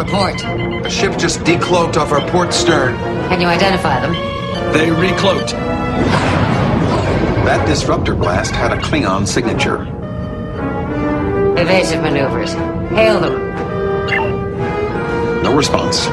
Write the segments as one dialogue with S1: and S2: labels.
S1: Report.
S2: A ship just decloaked off our port stern.
S1: Can you identify them?
S3: They recloaked.
S2: That disruptor blast had a Klingon signature.
S1: Evasive maneuvers. Hail them.
S2: No response.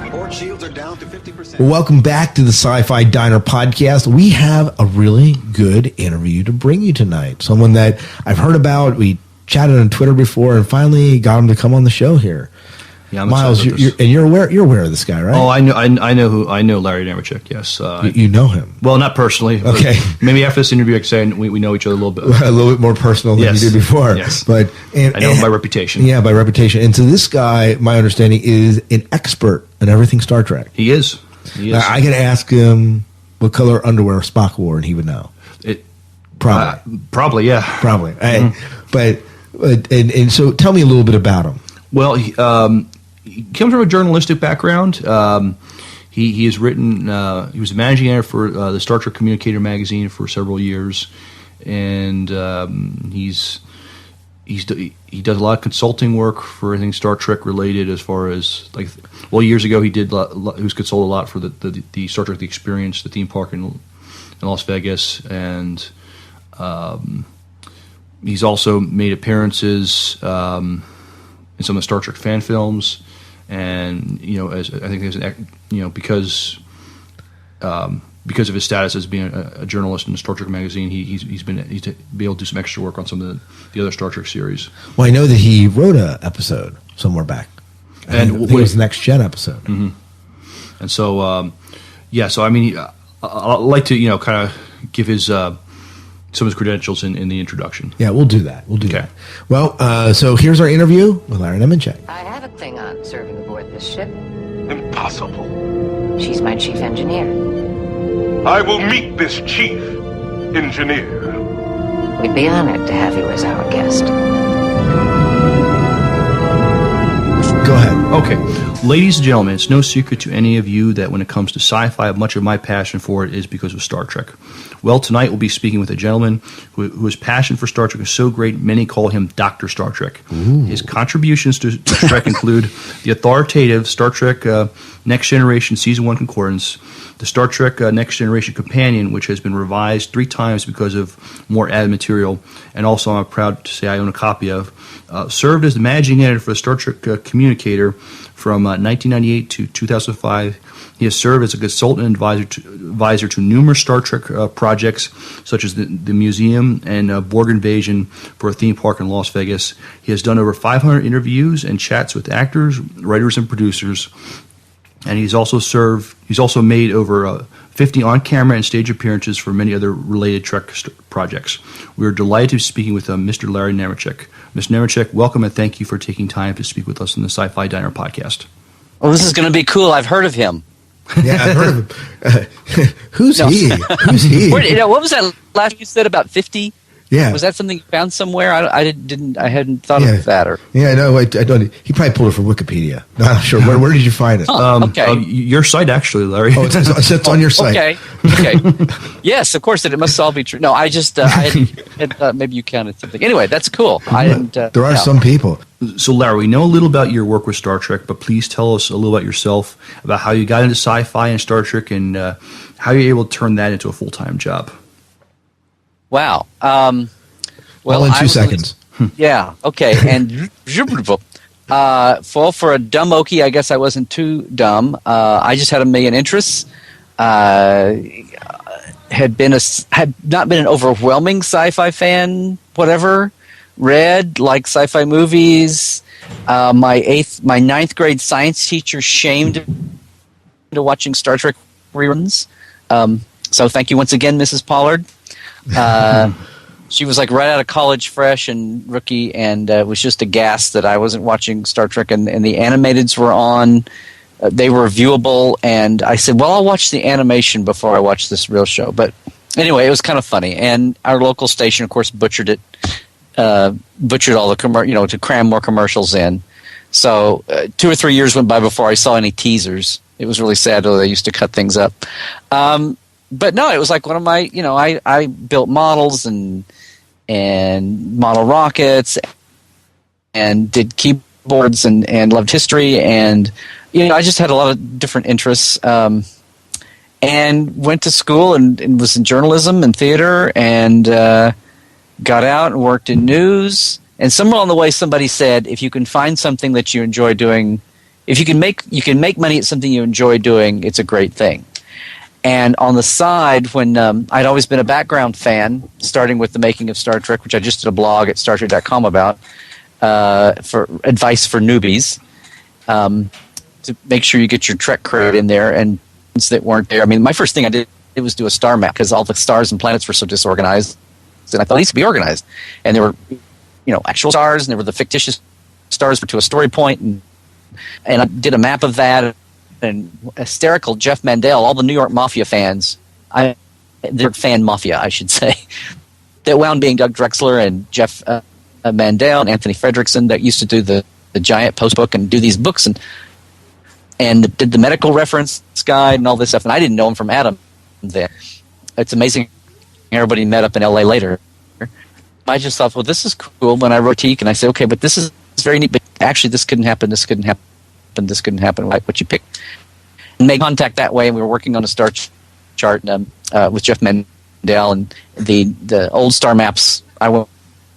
S2: Port shields are down to 50%.
S4: Welcome back to the Sci-Fi Diner podcast. We have a really good interview to bring you tonight. Someone that I've heard about. We chatted on Twitter before and finally got him to come on the show here.
S3: Yeah, I'm
S4: Miles, you're aware of this guy, right?
S3: Oh, I know Larry Nemecek. Yes,
S4: you know him.
S3: Well, not personally.
S4: Okay,
S3: maybe after this interview, I can say we know each other a little bit.
S4: A little bit more personal than you did before.
S3: Yes,
S4: but
S3: I know him by reputation.
S4: Yeah, by reputation. And so this guy, my understanding, is an expert in everything Star Trek.
S3: He is.
S4: I could ask him what color underwear Spock wore, and he would know.
S3: Probably, yeah.
S4: Probably. But so tell me a little bit about him.
S3: Well, he comes from a journalistic background. He has written. He was the managing editor for the Star Trek Communicator magazine for several years, and he does a lot of consulting work for anything Star Trek related. As far as years ago he was consulted a lot for the Star Trek The Experience, the theme park in Las Vegas, and he's also made appearances in some of the Star Trek fan films. And as I think because of his status as being a journalist in Star Trek magazine, he's been able to do some extra work on some of the other Star Trek series.
S4: Well, I know that he wrote an episode somewhere back, and I think it was the Next Gen episode.
S3: Mm-hmm. And so, so I mean, I'd like to kind of give his some of his credentials in the introduction.
S4: Yeah, we'll do that. That. Well, so here's our interview with Larry Nemecek.
S1: I have a Klingon serving aboard this ship.
S5: Impossible.
S1: She's my chief engineer.
S5: I will meet this chief engineer.
S1: We'd be honored to have you as our guest.
S4: Go ahead.
S3: Okay. Ladies and gentlemen, it's no secret to any of you that when it comes to sci-fi, much of my passion for it is because of Star Trek. Well, tonight we'll be speaking with a gentleman whose passion for Star Trek is so great, many call him Dr. Star Trek. Ooh. His contributions to Trek include the authoritative Star Trek Next Generation Season 1 Concordance, the Star Trek Next Generation Companion, which has been revised 3 times because of more added material, and also I'm proud to say I own a copy of, served as the managing editor for the Star Trek Communicator from 1998 to 2005. He has served as a consultant and advisor to numerous Star Trek projects, such as the museum and Borg Invasion for a theme park in Las Vegas. He has done over 500 interviews and chats with actors, writers, and producers. And he's also made over 50 on-camera and stage appearances for many other related Trek projects. We are delighted to be speaking with Mr. Larry Nemecek. Mr. Nemecek, welcome and thank you for taking time to speak with us on the Sci-Fi Diner podcast.
S6: Oh, this is going to be cool. I've heard of him.
S4: Yeah, I've heard of him. Who's he? Who's he?
S6: What was that last you said about 50?
S4: Yeah.
S6: Was that something you found somewhere? I hadn't thought of that.
S4: No, I don't. He probably pulled it from Wikipedia. No, I'm sure. Where did you find it?
S6: Okay.
S3: Your site, actually, Larry.
S4: Oh, it's on your site.
S6: Okay. Yes, of course. It must all be true. No, I just I had maybe you counted something. Anyway, that's cool. I didn't.
S4: There are some people.
S3: So, Larry, we know a little about your work with Star Trek, but please tell us a little about yourself, about how you got into sci-fi and Star Trek, and how you're able to turn that into a full-time job.
S6: Wow.
S4: Well, in 2 seconds.
S6: Yeah. Okay. And for a dumb okie, I guess I wasn't too dumb. I just had a million interests. Had not been an overwhelming sci-fi fan. Whatever. Read, like sci-fi movies. My ninth grade science teacher shamed into watching Star Trek reruns. So thank you once again, Mrs. Pollard. She was like right out of college, fresh and rookie, and was just aghast that I wasn't watching Star Trek, and the animateds were on. They were viewable, and I said, well, I'll watch the animation before I watch this real show. But anyway, it was kind of funny, and our local station, of course, butchered all the to cram more commercials in. So 2 or 3 years went by before I saw any teasers. It was really sad, though they used to cut things up. but no, it was like one of my, I built models and model rockets and did keyboards and loved history, and I just had a lot of different interests, and went to school and was in journalism and theater, and got out and worked in news. And somewhere along the way, somebody said, if you can find something that you enjoy doing, if you can make money at something you enjoy doing, it's a great thing. And on the side, when I'd always been a background fan, starting with the making of Star Trek, which I just did a blog at StarTrek.com about, for advice for newbies, to make sure you get your Trek credit in there, and that weren't there. I mean, my first thing I did was do a star map, because all the stars and planets were so disorganized, and I thought these should be organized. And there were, actual stars, and there were the fictitious stars to a story point, and I did a map of that. And hysterical Jeff Mandel, all the New York Mafia fans, they're fan mafia, I should say, that wound being Doug Drexler and Jeff Mandel and Anthony Fredrickson, that used to do the giant post book and do these books and did the medical reference guide and all this stuff. And I didn't know him from Adam then. It's amazing. Everybody met up in LA later. I just thought, well, this is cool. When I wrote Teak, and I said, okay, but this is very neat, but actually this couldn't happen, this couldn't happen, this couldn't happen, like what you picked. And made contact that way, and we were working on a star chart with Jeff Mandel, and the old star maps I wound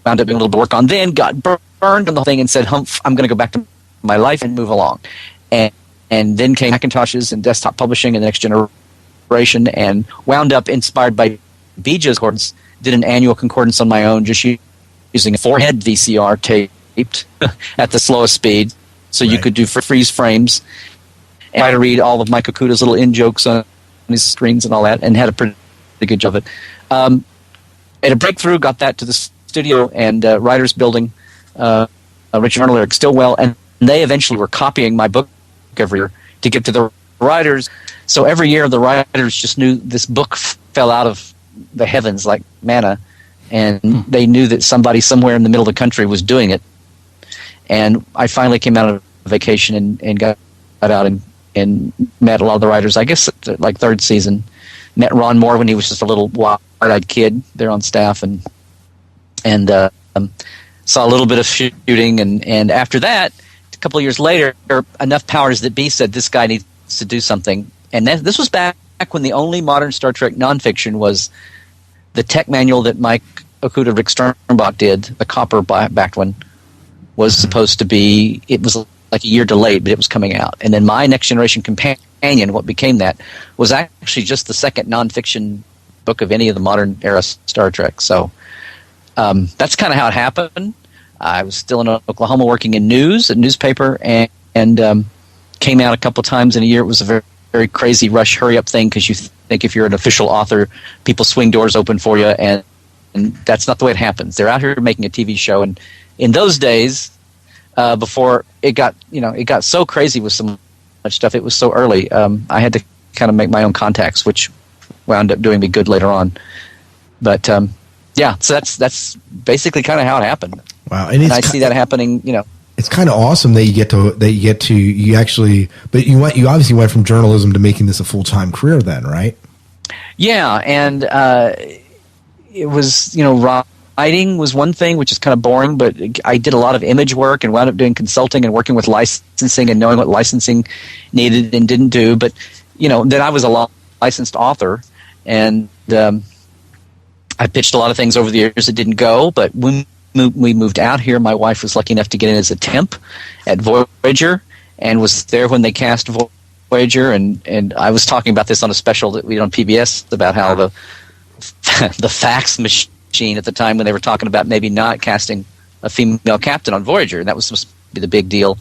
S6: up doing a little bit of work on, then got burned on the whole thing and said, humph, I'm going to go back to my life and move along. And then came Macintoshes and desktop publishing and the next generation, and wound up inspired by Bija's concordance, did an annual concordance on my own, just using a four-head VCR taped at the slowest speed, so you could do freeze frames, and try to read all of Mike Okuda's little in-jokes on his screens and all that, and had a pretty good job of it. At a breakthrough, got that to the studio and writers building, Richard Arnold, Eric Stillwell, and they eventually were copying my book every year to get to the writers. So every year the writers just knew this book fell out of the heavens like manna, and they knew that somebody somewhere in the middle of the country was doing it. And I finally came out of vacation and got out and met a lot of the writers. I guess like third season, met Ron Moore when he was just a little wide-eyed kid there on staff, and saw a little bit of shooting. And after that, a couple of years later, enough powers that be said, this guy needs to do something. And this was back when the only modern Star Trek nonfiction was the tech manual that Mike Okuda, Rick Sternbach did, the copper-backed one, was supposed to be, it was like a year delayed, but it was coming out. And then my Next Generation Companion, what became that, was actually just the second nonfiction book of any of the modern era Star Trek. So that's kind of how it happened. I was still in Oklahoma working in news, a newspaper, and came out a couple times in a year. It was a very, very crazy rush, hurry-up thing, because you think if you're an official author, people swing doors open for you, and that's not the way it happens. They're out here making a TV show, and in those days, before it got so crazy with so much stuff, it was so early. I had to kind of make my own contacts, which wound up doing me good later on. But yeah, so that's basically kind of how it happened.
S4: Wow,
S6: and I see that happening.
S4: It's kind of awesome that you actually, but you obviously went from journalism to making this a full-time career then, right? Yeah,
S6: and it was writing was one thing, which is kind of boring, but I did a lot of image work and wound up doing consulting and working with licensing and knowing what licensing needed and didn't do. But then I was a licensed author, and I pitched a lot of things over the years that didn't go. But when we moved out here, my wife was lucky enough to get in as a temp at Voyager, and was there when they cast Voyager. And I was talking about this on a special that we did on PBS about how the fax machine at the time, when they were talking about maybe not casting a female captain on Voyager, and that was supposed to be the big deal,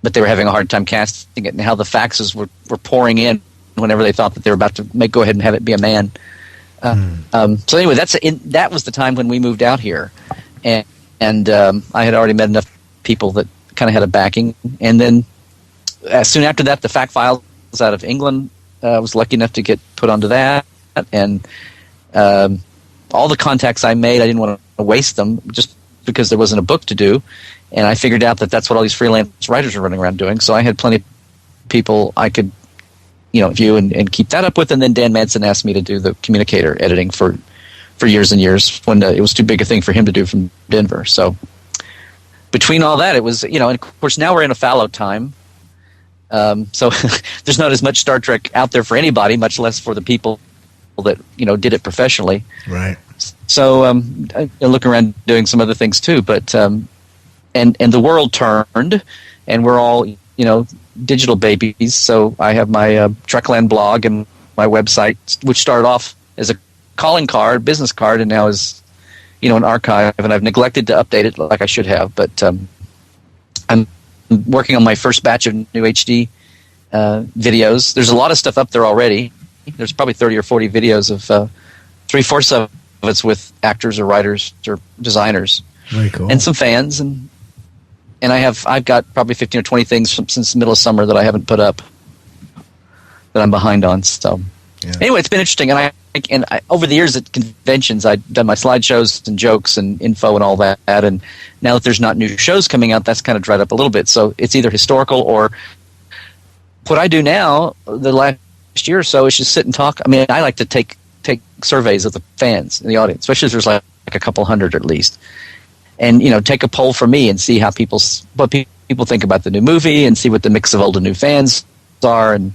S6: but they were having a hard time casting it, and how the faxes were pouring in whenever they thought that they were about to go ahead and have it be a man. So anyway, that was the time when we moved out here, and I had already met enough people that kind of had a backing. And then soon after that, the fact files out of England, I was lucky enough to get put onto that, and all the contacts I made, I didn't want to waste them just because there wasn't a book to do, and I figured out that that's what all these freelance writers are running around doing. So I had plenty of people I could view and keep that up with. And then Dan Manson asked me to do the communicator editing for years and years when it was too big a thing for him to do from Denver. So between all that, it was, and of course now we're in a fallow time. So there's not as much Star Trek out there for anybody, much less for the people that, did it professionally.
S4: Right.
S6: So I look around doing some other things too, but and the world turned, and we're all, digital babies. So I have my Trekland blog and my website, which started off as a calling card, business card, and now is, an archive. And I've neglected to update it like I should have. But I'm working on my first batch of new HD videos. There's a lot of stuff up there already. There's probably 30 or 40 videos of 3/4 of it's with actors or writers or designers.
S4: Very cool.
S6: And some fans, and I've got probably 15 or 20 things since the middle of summer that I haven't put up that I'm behind on. So anyway, it's been interesting, and I over the years at conventions I've done my slideshows and jokes and info and all that, and now that there's not new shows coming out, that's kind of dried up a little bit. So it's either historical or what I do now. The last year or so is just sit and talk. I mean, I like to take surveys of the fans in the audience, especially if there's like a couple hundred at least, and take a poll for me and see how what people think about the new movie, and see what the mix of old and new fans are, and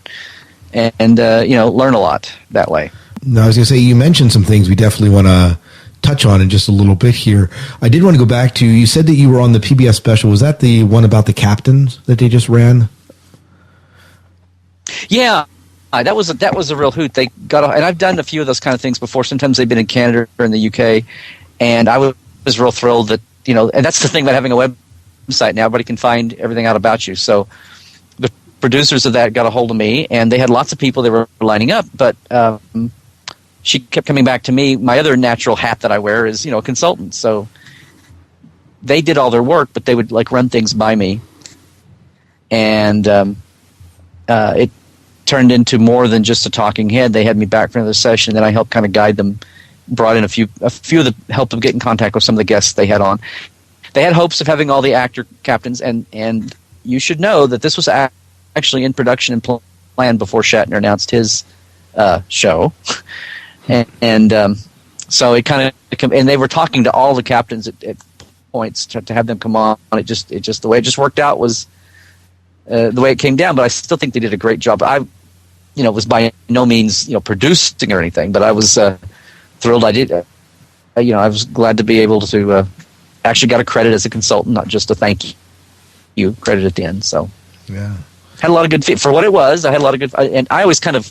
S6: learn a lot that way.
S4: No, I was going to say, you mentioned some things we definitely want to touch on in just a little bit here. I did want to go back to, you said that you were on the PBS special. Was that the one about the captains that they just ran? Yeah.
S6: That was a real hoot. They got, and I've done a few of those kind of things before. Sometimes they've been in Canada or in the UK, and I was real thrilled that and that's the thing about having a website. Now everybody can find everything out about you. So the producers of that got a hold of me, and they had lots of people they were lining up. But she kept coming back to me. My other natural hat that I wear is a consultant. So they did all their work, but they would run things by me, and it turned into more than just a talking head. They had me back for another session, and I helped kind of guide them, brought in a few of the help them get in contact with some of the guests they had on. They had hopes of having all the actor captains, and you should know that this was actually in production and planned before Shatner announced his show. and so it kind of, and they were talking to all the captains at points to have them come on. It just the way it just worked out was the way it came down, but I still think they did a great job. I, was by no means, producing or anything, but I was thrilled I did. I was glad to be able to actually got a credit as a consultant, not just a thank you credit at the end. So
S4: yeah,
S6: had a lot of good for what it was. I had a lot of good, and I always kind of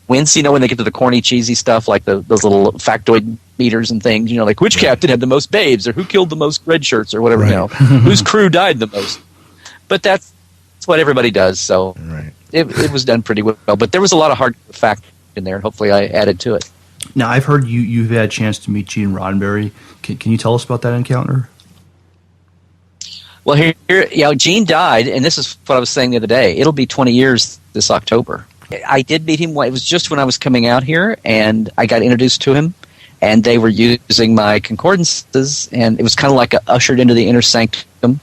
S6: wince, when they get to the corny, cheesy stuff like those little factoid meters and things. Like which captain had the most babes, or who killed the most red shirts, or whatever.
S4: Right.
S6: Whose crew died the most. But that's what everybody does. So
S4: right.
S6: It was done pretty well. But there was a lot of hard fact in there, and hopefully I added to it.
S3: Now, I've heard you've had a chance to meet Gene Roddenberry. Can you tell us about that encounter?
S6: Well, here, Gene died, and this is what I was saying the other day. It'll be 20 years this October. I did meet him. It was just when I was coming out here, and I got introduced to him, and they were using my concordances, and it was kind of like ushered into the inner sanctum.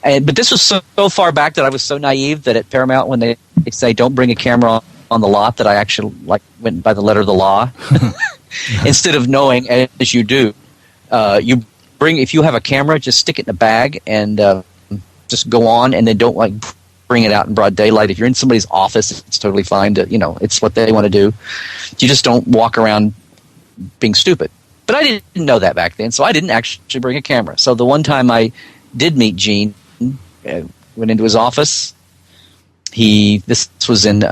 S6: But this was so far back that I was so naive that at Paramount, when they say don't bring a camera on the lot, that I actually went by the letter of the law instead of knowing as you do. If you have a camera, just stick it in a bag and just go on, and then don't bring it out in broad daylight. If you're in somebody's office, it's totally fine to, it's what they want to do. You just don't walk around being stupid. But I didn't know that back then, so I didn't actually bring a camera. So the one time I did meet Gene, went into his office. This was in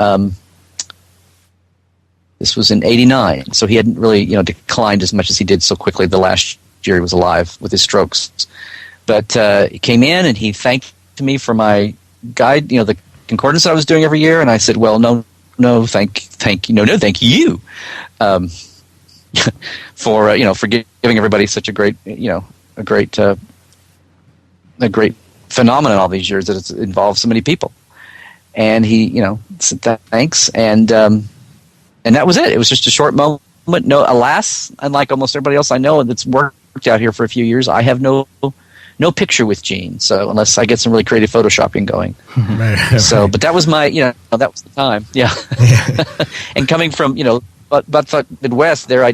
S6: '89, so he hadn't really declined as much as he did so quickly the last year he was alive with his strokes. But he came in and he thanked me for my guide, the concordance that I was doing every year, and I said, well, no, thank you, for giving everybody such a great phenomenon all these years that it's involved so many people. And he, said thanks, and that was it. It was just a short moment. No, alas, unlike almost everybody else I know that's worked out here for a few years, I have no no picture with Gene. So unless I get some really creative photoshopping going. So, but that was my, that was the time. Yeah. And coming from, but Midwest there, I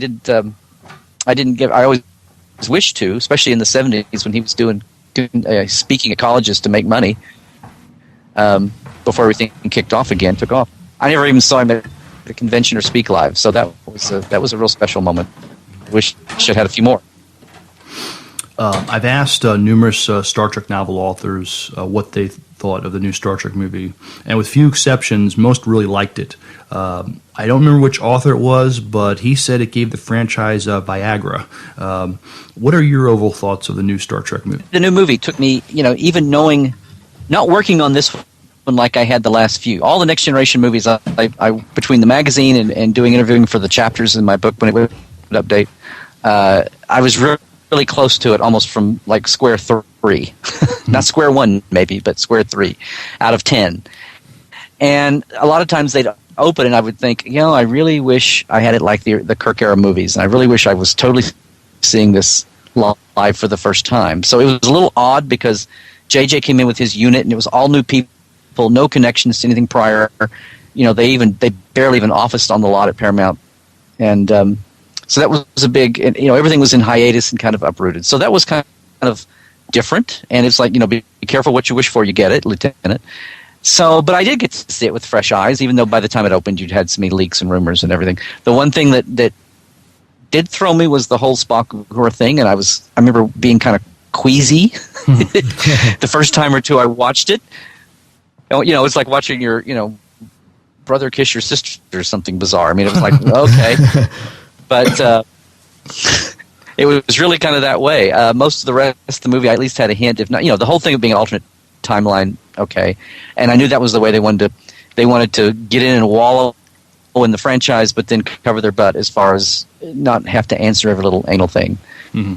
S6: always wished to, especially in the 70s when he was doing speaking at colleges to make money before everything took off. I never even saw him at a convention or speak live, so that was a real special moment. I wish I'd had a few more.
S3: I've asked numerous Star Trek novel authors what they thought of the new Star Trek movie, and with few exceptions, most really liked it. I don't remember which author it was, but he said it gave the franchise Viagra. What are your overall thoughts of the new Star Trek movie?
S6: The new movie took me, even knowing, not working on this one like I had the last few. All the Next Generation movies, I between the magazine and doing interviewing for the chapters in my book when it would update, I was really close to it, almost from like square 3. Not square 1 maybe, but square 3 out of 10. And a lot of times they'd open and I would think, I really wish I had it like the Kirk era movies, and I really wish I was totally seeing this live for the first time. So it was a little odd because JJ came in with his unit and it was all new people, no connections to anything prior. They barely even officed on the lot at Paramount, and so that was a big, everything was in hiatus and kind of uprooted. So that was kind of different, and it's like, be careful what you wish for, you get it, Lieutenant. So, but I did get to see it with fresh eyes, even though by the time it opened, you'd had so many leaks and rumors and everything. The one thing that did throw me was the whole Spock Uhura thing, and I remember being kind of queasy the first time or two I watched it. It's like watching your, brother kiss your sister or something bizarre. I mean, it was like, okay. But it was really kind of that way. Most of the rest of the movie, I at least had a hint, if not, the whole thing of being an alternate timeline, okay. And I knew that was the way they wanted to get in and wallow in the franchise, but then cover their butt as far as not have to answer every little anal thing. Mm-hmm.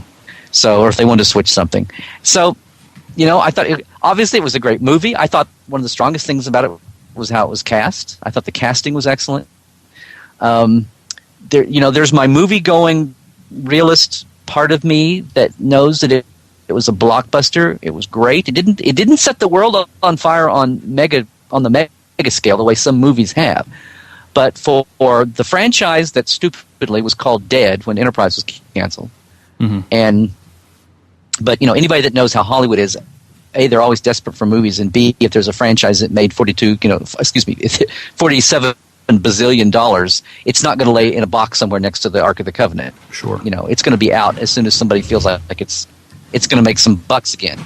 S6: So, or if they wanted to switch something. So, I thought, obviously it was a great movie. I thought one of the strongest things about it was how it was cast. I thought the casting was excellent. There's my movie-going realist part of me that knows that it was a blockbuster. It was great. It didn't set the world on fire on the mega scale the way some movies have. But for the franchise that stupidly was called Dead when Enterprise was canceled, but anybody that knows how Hollywood is, A, they're always desperate for movies, and B, if there's a franchise that made $47 bazillion, it's not going to lay in a box somewhere next to the Ark of the Covenant.
S3: Sure.
S6: It's going to be out as soon as somebody feels like it's going to make some bucks again.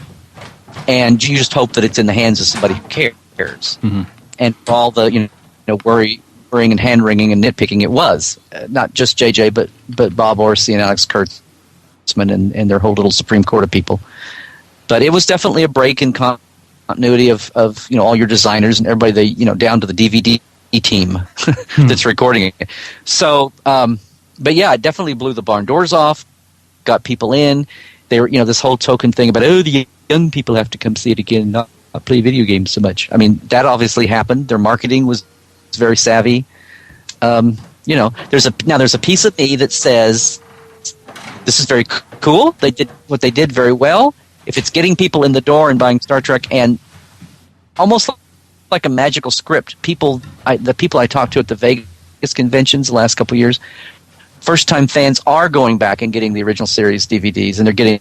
S6: And you just hope that it's in the hands of somebody who cares. Mm-hmm. And for all the worrying and hand-wringing and nitpicking, it was. Not just JJ, but Bob Orsi and Alex Kurtzman and their whole little Supreme Court of people. But it was definitely a break in continuity of all your designers and everybody, down to the DVD team that's recording it. So, but yeah, it definitely blew the barn doors off, got people in. They were, this whole token thing about, the young people have to come see it again and not play video games so much. I mean, that obviously happened. Their marketing was very savvy. There's a piece of me that says this is very cool. They did what they did very well. If it's getting people in the door and buying Star Trek, and almost like a magical script, the people I talked to at the Vegas conventions the last couple of years, first-time fans are going back and getting the original series DVDs, and they're getting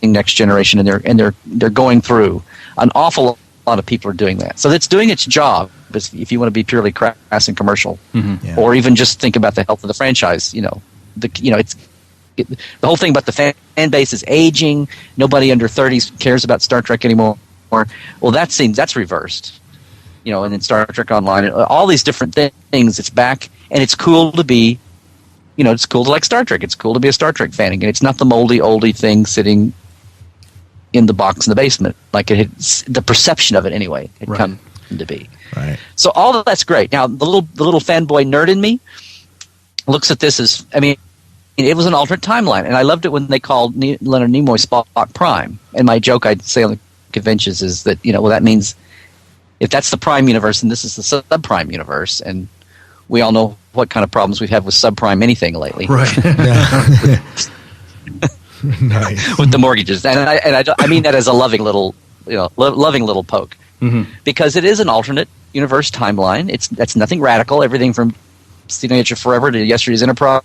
S6: Next Generation, and they're going through. An awful lot of people are doing that. So it's doing its job. If you want to be purely crass and commercial, or even just think about the health of the franchise, it's the whole thing about the fan base is aging. Nobody under 30 cares about Star Trek anymore. Well, that's reversed. And then Star Trek Online, and all these different things. It's back, and it's cool to be. It's cool to like Star Trek. It's cool to be a Star Trek fan. And it's not the moldy, oldie thing sitting in the box in the basement. Like the perception of it, anyway, had come to be.
S4: Right.
S6: So all of that's great. Now, the little fanboy nerd in me looks at this as, it was an alternate timeline. And I loved it when they called Leonard Nimoy Spock Prime. And my joke I'd say on the conventions is that, that means if that's the prime universe, and this is the subprime universe, and we all know what kind of problems we've had with subprime anything lately.
S3: Right.
S4: Nice.
S6: with the mortgages, and I mean that as a loving little loving little poke, because it is an alternate universe timeline. That's nothing radical. Everything from Steven Age of Forever to Yesterday's Enterprise.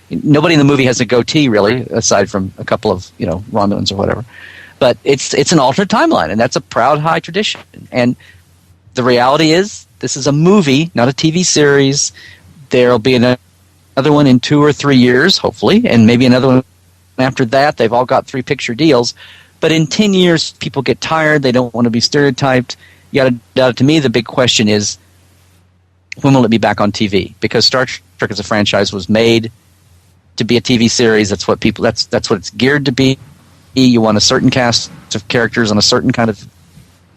S6: Nobody in the movie has a goatee, really, aside from a couple of Romulans or whatever. But it's an alternate timeline, and that's a proud, high tradition. And the reality is, this is a movie, not a TV series. There'll be another one in 2 or 3 years, hopefully, and maybe another one after that. They've all got 3-picture deals. But in 10 years, people get tired. They don't want to be stereotyped. To me, the big question is, when will it be back on TV? Because Star Trek as a franchise was made to be a TV series. That's what it's geared to be. You want a certain cast of characters on a certain kind of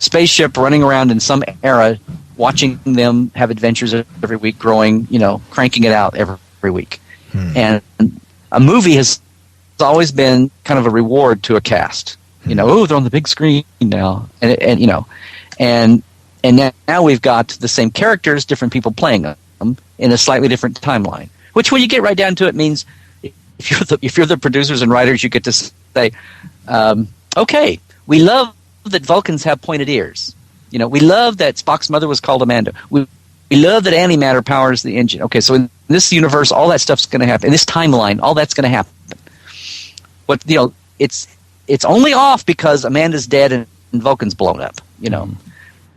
S6: spaceship running around in some era, watching them have adventures every week, growing, cranking it out every week. And a movie has always been kind of a reward to a cast. They're on the big screen now, and now we've got the same characters, different people playing them in a slightly different timeline. Which, when you get right down to it, means if you're the producers and writers, you get to say, okay, we love that Vulcans have pointed ears. We love that Spock's mother was called Amanda. We love that antimatter powers the engine. Okay, so in this universe, all that stuff's going to happen. In this timeline, all that's going to happen. But it's only off because Amanda's dead and Vulcan's blown up.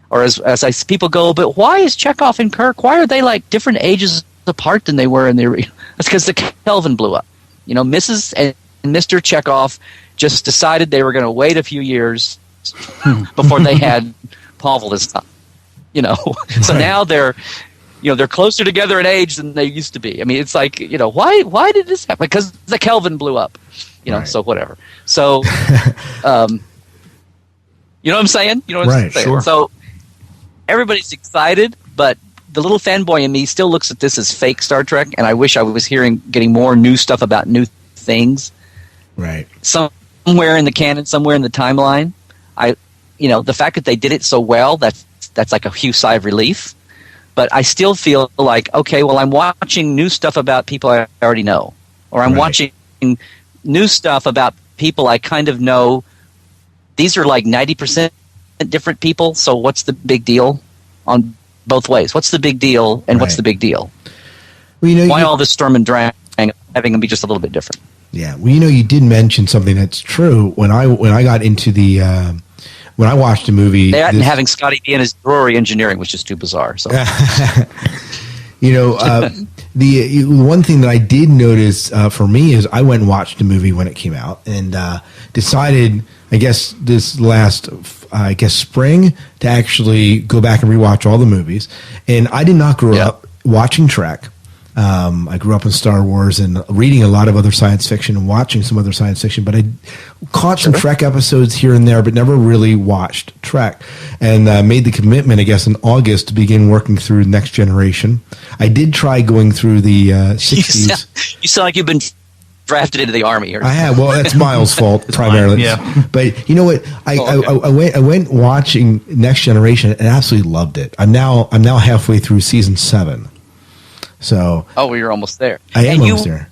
S6: Or as people go, but why is Chekhov and Kirk? Why are they like different ages apart than they were in the? That's because the Kelvin blew up. Mrs. and Mr. Chekhov just decided they were going to wait a few years before they had Pavel this time. So now they're closer together in age than they used to be. I mean, it's like, why did this happen? Because the Kelvin blew up. Right. So whatever. So, you know what I'm saying? You know what I'm saying?
S4: Sure.
S6: So everybody's excited, but the little fanboy in me still looks at this as fake Star Trek, and I wish I was getting more new stuff about new things.
S4: Right.
S6: Somewhere in the canon, somewhere in the timeline. The fact that they did it so well, that's like a huge sigh of relief. But I still feel like, okay, well, I'm watching new stuff about people I already know, or I'm watching new stuff about people I kind of know. These are like 90% different people, so what's the big deal on both ways? What's the big deal, and what's the big deal? Well, why all this storm and drag, having them be just a little bit different?
S4: Yeah, well, you did mention something that's true. When I got into the when I watched a movie,
S6: that and having Scotty be in his brewery engineering was just too bizarre. So,
S4: the one thing that I did notice for me is I went and watched the movie when it came out, and decided, I guess this last spring, to actually go back and rewatch all the movies. And I did not grow up watching Trek. I grew up in Star Wars and reading a lot of other science fiction and watching some other science fiction, but I caught some Trek episodes here and there, but never really watched Trek, and made the commitment, I guess, in August to begin working through Next Generation. I did try going through the 60s.
S6: You sound like you've been drafted into the Army.
S4: I have. Well, that's Miles' fault primarily. Yeah. But you know what? I went watching Next Generation and absolutely loved it. I'm now halfway through season 7. So.
S6: Oh, well, you're almost there.
S4: I am almost there.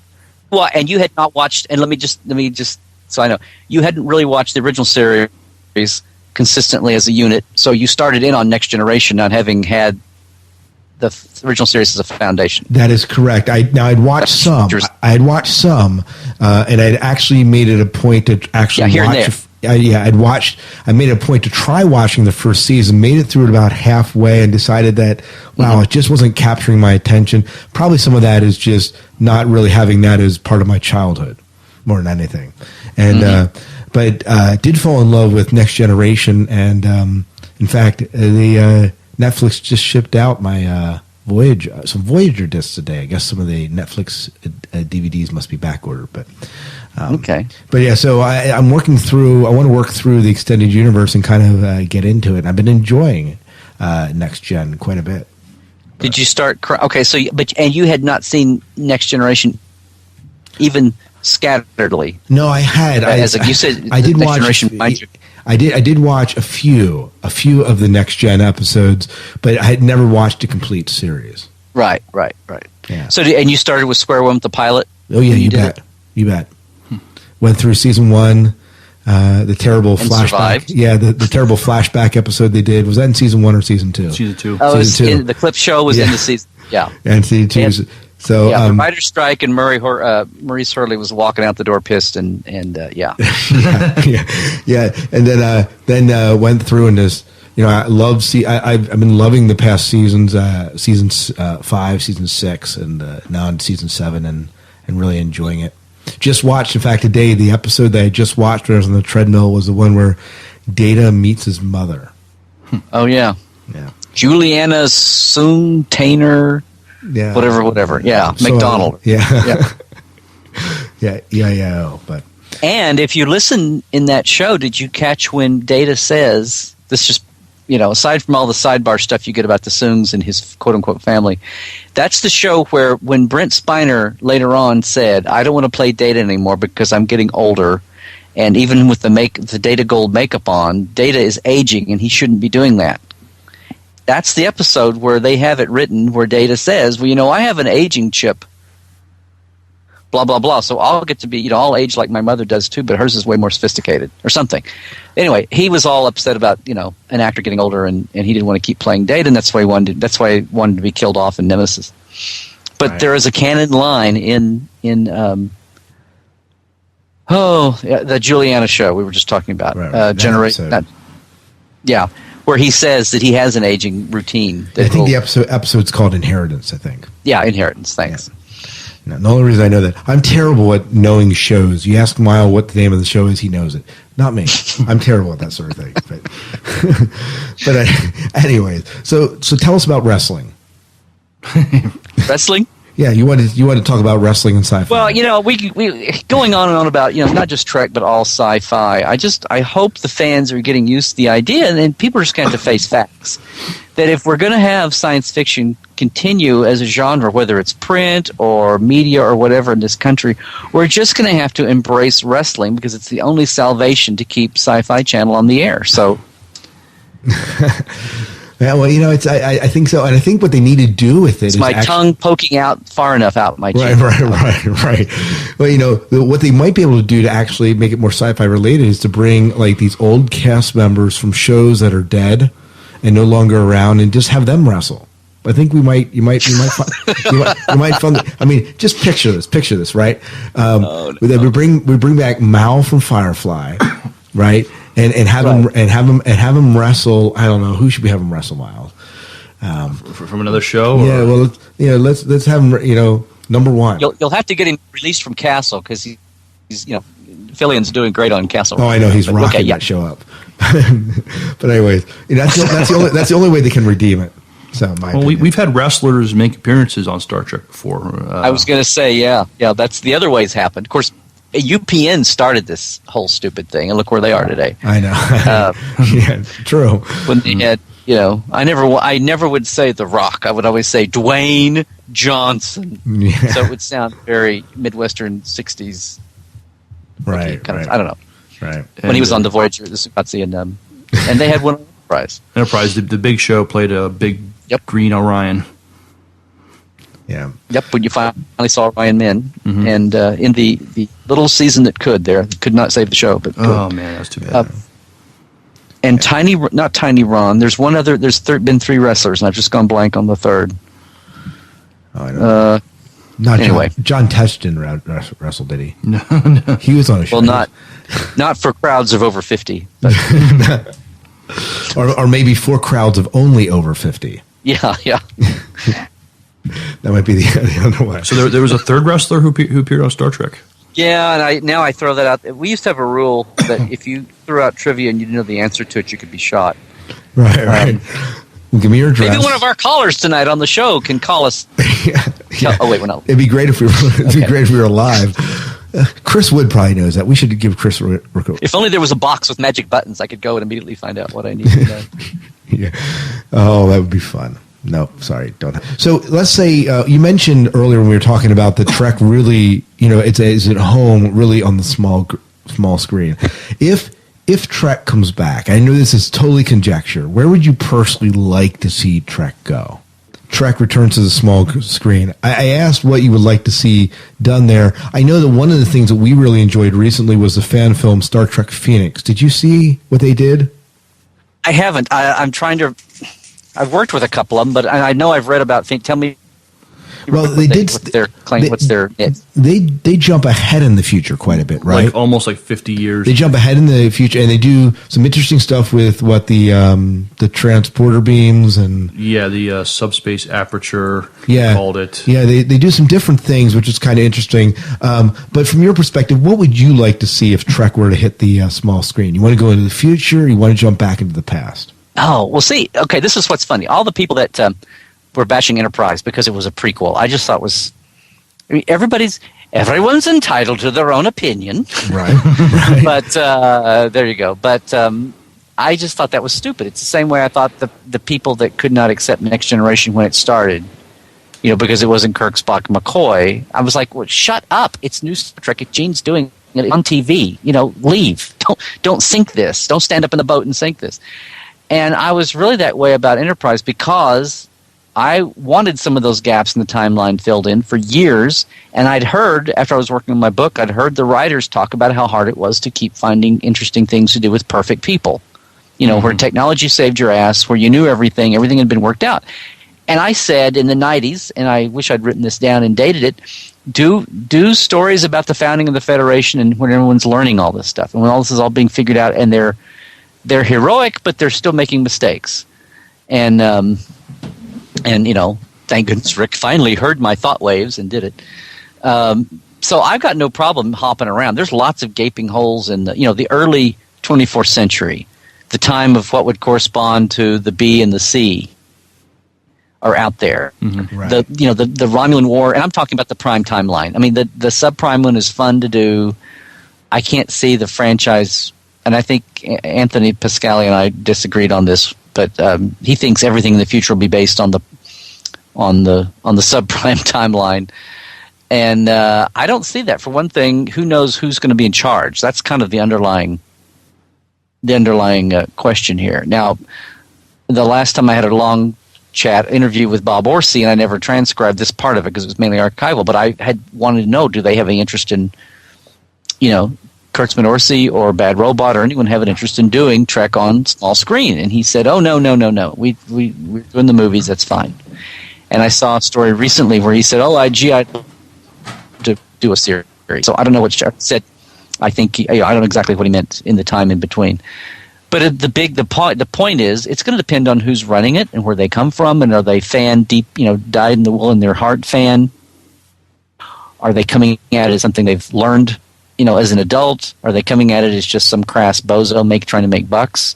S6: Well, and you had not watched. And let me just so I know, you hadn't really watched the original series consistently as a unit. So you started in on Next Generation, not having had the original series as a foundation.
S4: That is correct. I'd watched some. I had watched some, and I'd actually made it a point to actually watch. I made a point to try watching the first season, made it through it about halfway, and decided that, it just wasn't capturing my attention. Probably some of that is just not really having that as part of my childhood, more than anything. And but did fall in love with Next Generation, and in fact, the Netflix just shipped out my some Voyager discs today. I guess some of the Netflix DVDs must be back ordered, but.
S6: Okay.
S4: But yeah, so I'm working through. I want to work through the extended universe and kind of get into it. I've been enjoying Next Gen quite a bit.
S6: Did you start? Okay, so and you had not seen Next Generation, even scatteredly.
S4: No, I had.
S6: You said,
S4: I did
S6: Next
S4: watch.
S6: Generation,
S4: I did watch a few of the Next Gen episodes, but I had never watched a complete series.
S6: Right.
S4: Yeah.
S6: So, and you started with square one with the pilot.
S4: Oh yeah, you bet. You bet. Went through season 1, the terrible flashback.
S6: Survived.
S4: Yeah, the terrible flashback episode they did. Was that in season 1 or season 2?
S3: Season 2.
S6: Oh,
S4: season 2.
S6: the clip show was in the season. Yeah.
S4: And season 2. So
S6: the writer's strike, and Maurice Hurley was walking out the door pissed, and yeah.
S4: yeah. And then went through and just, I love I've been loving the past seasons, seasons 5, season 6, and now in season 7, and really enjoying it. Just watched, in fact, today, the episode that I just watched when I was on the treadmill was the one where Data meets his mother.
S6: Oh yeah.
S4: Yeah.
S6: Juliana Tainer.
S4: Yeah.
S6: Whatever. Yeah. So, McDonald.
S4: Yeah. Yeah. But.
S6: And if you listen in that show, did you catch when Data says, this just, aside from all the sidebar stuff you get about the Soongs and his quote-unquote family, that's the show where when Brent Spiner later on said, I don't want to play Data anymore because I'm getting older, and even with the Data Gold makeup on, Data is aging and he shouldn't be doing that. That's the episode where they have it written where Data says, well, I have an aging chip, blah, blah, blah, so I'll get to be, I'll age like my mother does too, but hers is way more sophisticated, or something. Anyway, he was all upset about, an actor getting older, and he didn't want to keep playing Data, and that's why he wanted to be killed off in Nemesis. But There is a canon line in the Juliana show we were just talking about. Where he says that he has an aging routine.
S4: I think the episode's called Inheritance, I think.
S6: Yeah, Inheritance, thanks.
S4: Yeah. No, the only reason I know that, I'm terrible at knowing shows. You ask Mile what the name of the show is, he knows it. Not me. I'm terrible at that sort of thing. But anyways, so tell us about wrestling.
S6: Wrestling?
S4: Yeah, you wanted to talk about wrestling and sci-fi.
S6: Well, we going on and on about not just Trek but all sci-fi. I hope the fans are getting used to the idea, and then people are just going to face facts that if we're going to have science fiction continue as a genre, whether it's print or media or whatever in this country, we're just going to have to embrace wrestling because it's the only salvation to keep Sci-Fi Channel on the air. So.
S4: Yeah, well, it's I think so, and I think what they need to do with it is
S6: my tongue poking out far enough out my chin.
S4: Right. Well, what they might be able to do to actually make it more sci-fi related is to bring like these old cast members from shows that are dead and no longer around, and just have them wrestle. I think you might find. I mean, just picture this, right? We bring back Mal from Firefly, right? And have him wrestle. I don't know who should we have him wrestle, Miles.
S3: From another show.
S4: Yeah, well, let's have him. Number one.
S6: You'll have to get him released from Castle because he's Fillion's doing great on Castle.
S4: Oh, I know he's rocking that show up. But anyways, that's the only way they can redeem it. So
S3: we've had wrestlers make appearances on Star Trek before.
S6: I was going to say, yeah, that's the other ways happened. Of course, UPN started this whole stupid thing, and look where they are today.
S4: I know. Yeah, true.
S6: When they had, I never would say The Rock. I would always say Dwayne Johnson. Yeah. So it would sound very Midwestern 60s.
S4: Right.
S6: Kind of, I don't know.
S4: Right.
S6: When he was on the Voyager, the Subatsi, and they had one Enterprise.
S3: Enterprise, the big show played a big green Orion.
S4: Yeah.
S6: Yep, when you finally saw Orion Men, and in the little season that could not save the show, but
S3: oh man, that was too bad.
S6: And not Tiny Ron. There's one other. There's been 3 wrestlers, and I've just gone blank on the third.
S4: Oh, I know.
S6: Anyway,
S4: John Teston wrestled, did he?
S3: No.
S4: He was on a show.
S6: Well, not for crowds of over 50, but
S4: or maybe for crowds of only over 50.
S6: Yeah.
S4: That might be the other way.
S3: So there was a third wrestler who appeared on Star Trek.
S6: Yeah, and now I throw that out. We used to have a rule that if you threw out trivia and you didn't know the answer to it, you could be shot.
S4: Right. Well, give me your address.
S6: Maybe one of our callers tonight on the show can call us.
S4: Yeah.
S6: Oh wait, we're not.
S4: It'd be great if we were live. Chris Wood probably knows that. We should give Chris a
S6: If only there was a box with magic buttons, I could go and immediately find out what I need to know.
S4: Yeah. Oh, that would be fun. No, sorry, don't. So let's say you mentioned earlier when we were talking about the Trek really, it's at home really on the small screen. If Trek comes back, I know this is totally conjecture. Where would you personally like to see Trek go? Trek Returns to the Small Screen. I asked what you would like to see done there. I know that one of the things that we really enjoyed recently was the fan film Star Trek Phoenix. Did you see what they did?
S6: I haven't. I'm trying to. I've worked with a couple of them, but I know I've read about. Tell me.
S4: Well, they did.
S6: What's their claim? What's their?
S4: They jump ahead in the future quite a bit, right?
S3: Like almost like 50 years.
S4: They jump ahead in the future, and they do some interesting stuff with what the transporter beams and
S3: the subspace aperture.
S4: Yeah,
S3: called it.
S4: Yeah, they do some different things, which is kind of interesting. But from your perspective, what would you like to see if Trek were to hit the small screen? You want to go into the future? Or you want to jump back into the past?
S6: Oh, well, see, okay, this is what's funny. All the people that were bashing Enterprise because it was a prequel, I just thought was, I mean, everyone's entitled to their own opinion.
S4: Right.
S6: But there you go. But I just thought that was stupid. It's the same way I thought the people that could not accept Next Generation when it started, because it wasn't Kirk, Spock, McCoy. I was like, well, shut up. It's new Star Trek. If Gene's doing it on TV, leave. Don't sink this. Don't stand up in the boat and sink this. And I was really that way about Enterprise because I wanted some of those gaps in the timeline filled in for years. And I'd heard, after I was working on my book, I'd heard the writers talk about how hard it was to keep finding interesting things to do with perfect people. Where technology saved your ass, where you knew everything had been worked out. And I said in the 90s, and I wish I'd written this down and dated it, do stories about the founding of the Federation and when everyone's learning all this stuff. And when all this is all being figured out and they're heroic, but they're still making mistakes. And thank goodness Rick finally heard my thought waves and did it. So I've got no problem hopping around. There's lots of gaping holes in the early 24th century, the time of what would correspond to the B and the C are out there.
S4: Mm-hmm. Right.
S6: The Romulan War, and I'm talking about the prime timeline. I mean, the subprime one is fun to do. I can't see the franchise. And I think Anthony Pascali and I disagreed on this, but he thinks everything in the future will be based on the subprime timeline, and I don't see that. For one thing, who knows who's going to be in charge? That's kind of the underlying question here. Now, the last time I had a long interview with Bob Orsi, and I never transcribed this part of it because it was mainly archival, but I had wanted to know, do they have any interest in, Kurtzman Orsi or Bad Robot or anyone have an interest in doing Trek on small screen? And he said, oh, no. We're doing the movies, that's fine. And I saw a story recently where he said, I'd to do a series. So I don't know what Chuck said. I think I don't know exactly what he meant in the time in between. But the point is, it's going to depend on who's running it and where they come from, and are they fan deep, dyed in the wool in their heart fan? Are they coming at it as something they've learned, as an adult? Are they coming at it as just some crass bozo trying to make bucks?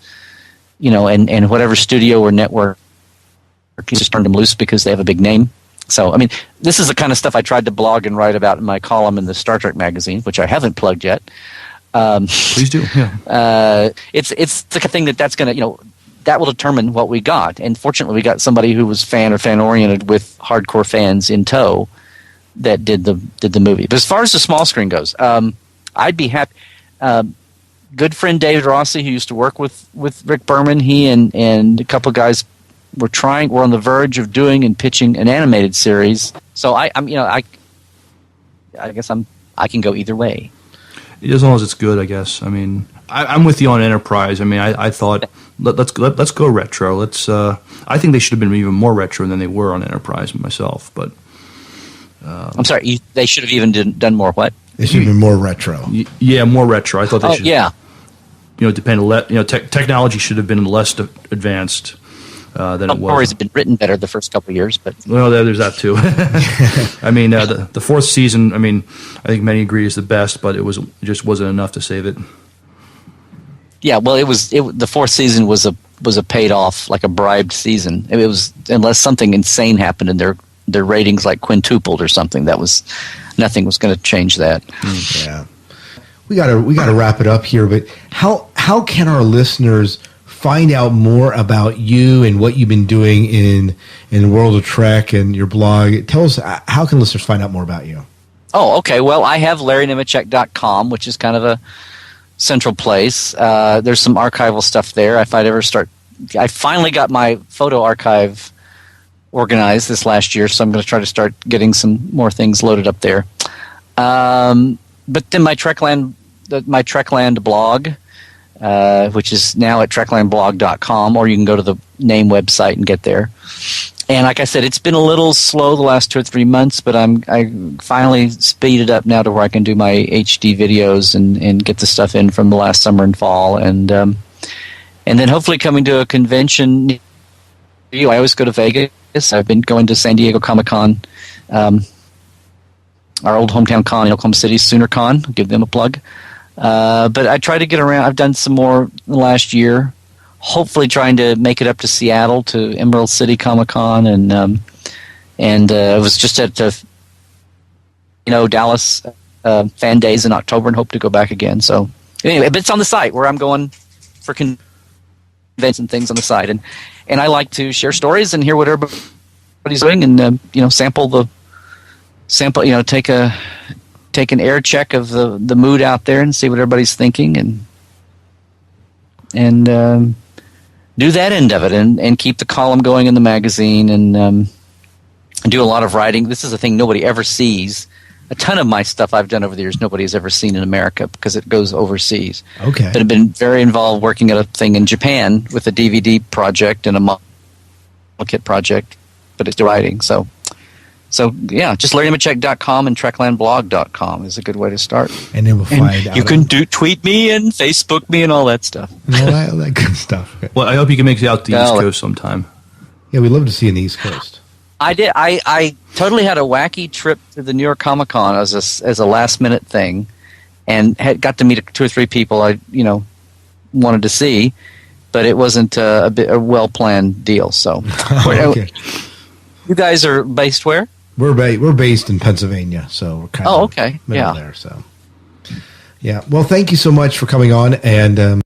S6: And whatever studio or network just turned them loose because they have a big name. So, I mean, this is the kind of stuff I tried to blog and write about in my column in the Star Trek magazine, which I haven't plugged yet.
S3: Please do. Yeah.
S6: It's the kind of thing that's going to, that will determine what we got. And fortunately, we got somebody who was fan oriented with hardcore fans in tow that did the movie. But as far as the small screen goes, I'd be happy. Good friend David Rossi, who used to work with Rick Berman, he and a couple of guys were on the verge of doing and pitching an animated series. So I guess I can go either way.
S3: As long as it's good, I guess. I mean, I'm with you on Enterprise. I mean, I thought let's go retro. I think they should have been even more retro than they were on Enterprise myself. But
S6: I'm sorry, they should have even done more what?
S4: They should have been more retro.
S3: Yeah, more retro. I thought they should.
S6: Yeah.
S3: Technology should have been less advanced than it was.
S6: Stories have been written better the first couple of years, but
S3: well, there's that too. I mean, the fourth season. I mean, I think many agree is the best, but it just wasn't enough to save it.
S6: Yeah, well, the fourth season was a paid off, like a bribed season. It was, unless something insane happened and their ratings like quintupled or something. Nothing was going to change that.
S4: Yeah, we gotta wrap it up here. But how can our listeners find out more about you and what you've been doing in the world of Trek and your blog? Tell us, how can listeners find out more about you?
S6: Oh, okay. Well, I have LarryNemecek.com, which is kind of a central place. There's some archival stuff there. I finally got my photo archive organized this last year, so I'm going to try to start getting some more things loaded up there. But then my Trekland blog, which is now at treklandblog.com, or you can go to the name website and get there. And like I said, it's been a little slow the last 2 or 3 months, but I finally speeded up now to where I can do my HD videos and get the stuff in from the last summer and fall, and then hopefully coming to a convention. I always go to Vegas. I've been going to San Diego Comic-Con, our old hometown con in Oklahoma City, SoonerCon. I'll give them a plug. But I try to get around. I've done some more last year. Hopefully, trying to make it up to Seattle to Emerald City Comic Con, and I was just at Dallas Fan Days in October, and hope to go back again. So anyway, but it's on the site where I'm going for events and things on the site, and I like to share stories and hear what everybody's doing, and sample. Take an air check of the mood out there and see what everybody's thinking, and do that end of it, and keep the column going in the magazine, and do a lot of writing. This is a thing nobody ever sees. A ton of my stuff I've done over the years nobody has ever seen in America because it goes overseas.
S4: Okay.
S6: But I've been very involved working at a thing in Japan with a DVD project and a model kit project, but it's writing. So yeah, just LarryNemecek.com and TreklandBlog.com is a good way to start.
S4: And then we'll find out.
S6: You can tweet me and Facebook me and all that stuff.
S4: All that good stuff.
S3: Well, I hope you can make it out to the East Coast sometime.
S4: Yeah, we'd love to see you on the East Coast.
S6: I did. I totally had a wacky trip to the New York Comic Con as a last minute thing, and got to meet 2 or 3 people I wanted to see, but it wasn't a well planned deal. So,
S4: okay.
S6: You guys are based where?
S4: We're based in Pennsylvania, so we're kind of
S6: middle
S4: there. So, yeah. Well, thank you so much for coming on, and